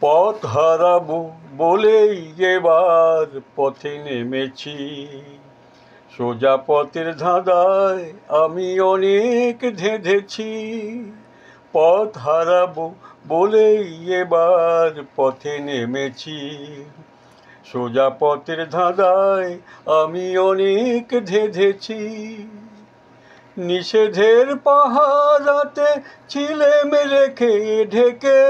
পথ হারাবো বলেই এবার পথে নেমেছি। সোজা পথের ধাঁধায় আমি অনেক ধেঁধেছি। পথ হারাবো বলেই এবার পথে নেমেছি। সোজা পথের ধাঁধায় আমি অনেক ধেঁধেছি। নিষেধের পাহারাতে ছিলেম রেখে ঢেকে,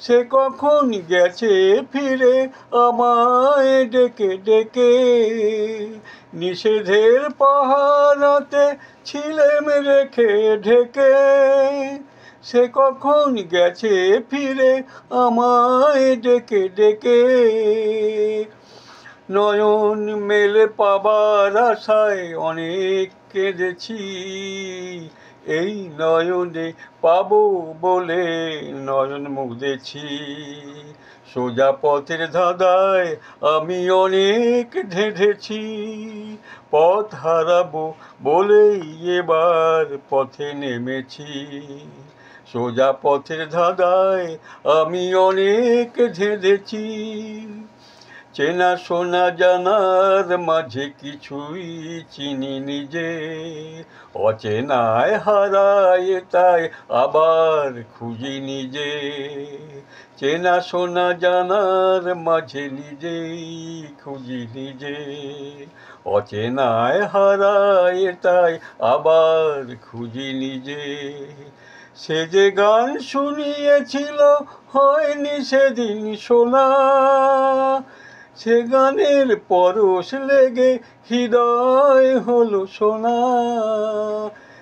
সে কখন গেছে ফিরে আমায় ডেকে ডেকে। নিষেধের পাহারাতে ছিলেম রেখে ঢেকে, সে কখন গেছে ফিরে আমায় ডেকে ডেকে। নয়ন মেলে পাবার আশায় অনেক কেঁদেছি। এই নয়নে পাবো বলে নয়ন মুদেছি। সোজা পথের ধাঁধায় আমি অনেক ধেঁধেছি। পথ হারাবো বলেই এবার পথে নেমেছি। সোজা পথের ধাঁধায় আমি অনেক ধেঁধেছি। চেনা শোনা জানার মাঝে কিছুই চিনি নিজে, অচেনায় হারায় তাই আবার খুঁজি নিজে। চেনা শোনা জানার মাঝে নিজেই খুঁজি নিজে, অচেনায় হারায় তাই আবার খুঁজি নিজে। সে যে গান শুনিয়েছিল হয়নি সেদিন শোনা, সে গানের পরশ লেগে হৃদয় হলো সোনা।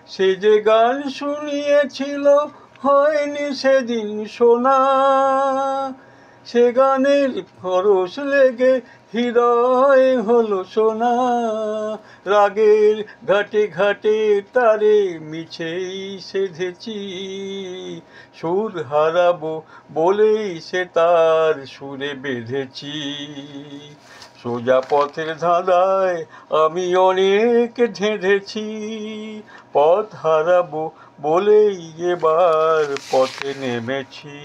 সে যে গান শুনিয়েছিল হয়নি সেদিন শোনা, সে গানের পরশ লেগে হৃদয় হলো সোনা। রাগের ঘাটে ঘাটে তারে মিছেই সেধেছি, সুর হারাবো বলেই সে তার সুরে বেঁধেছি। সোজা পথের ধাঁধায় আমি অনেক ধেঁধেছি। পথ হারাবো বলেই এবার পথে নেমেছি।